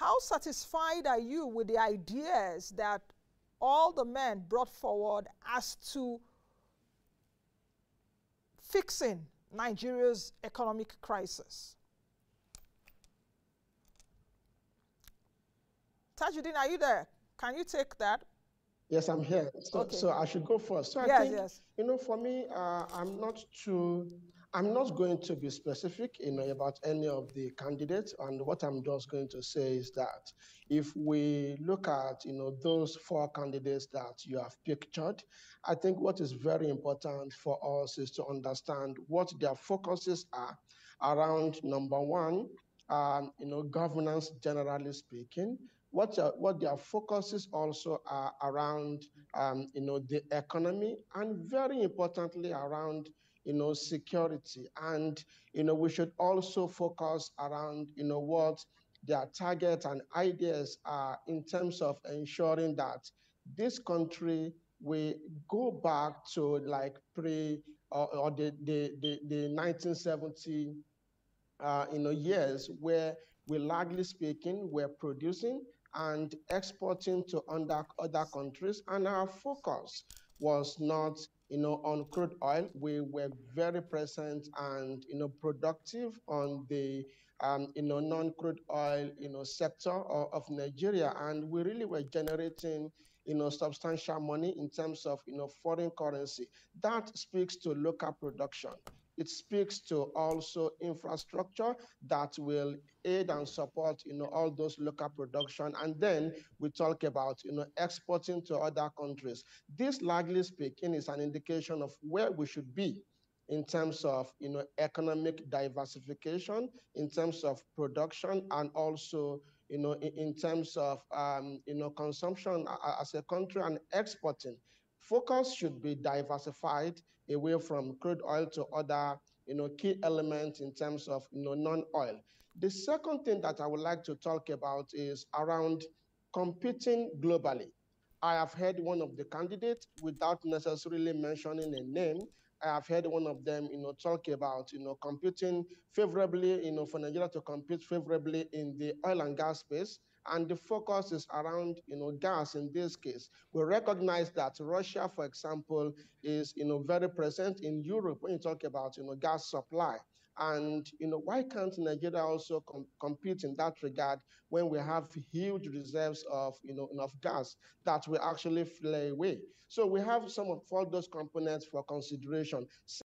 how satisfied are you with the ideas that all the men brought forward as to fixing Nigeria's economic crisis? Tajudeen, are you there? Can you take that? Yes, I'm here. Okay. So I should go first. So I Yes, think, yes. for me, I'm not going to be specific, about any of the candidates. And what I'm just going to say is that if we look at, those four candidates that you have pictured, I think what is very important for us is to understand what their focuses are around, number one, governance, generally speaking. What their focuses also are around, the economy, and very importantly around, security. And, we should also focus around, what their targets and ideas are in terms of ensuring that this country will go back to like or the 1970 years, where we largely speaking were producing and exporting to other countries, and our focus was not on crude oil. We were very present and productive on the non-crude oil sector of Nigeria, and we really were generating substantial money in terms of foreign currency. That speaks to local production. It speaks to also infrastructure that will aid and support, all those local production. And then we talk about, exporting to other countries. This, largely speaking, is an indication of where we should be in terms of, economic diversification, in terms of production, and also, in terms of, consumption as a country and exporting. Focus should be diversified away from crude oil to other, key elements in terms of, non-oil. The second thing that I would like to talk about is around competing globally. I have heard one of the candidates, without necessarily mentioning a name, I have heard one of them, talk about, competing favorably, for Nigeria to compete favorably in the oil and gas space. And the focus is around, gas in this case. We recognize that Russia, for example, is, very present in Europe when you talk about, gas supply. And, why can't Nigeria also compete in that regard when we have huge reserves of, of gas that will actually flow away? So we have some of all those components for consideration.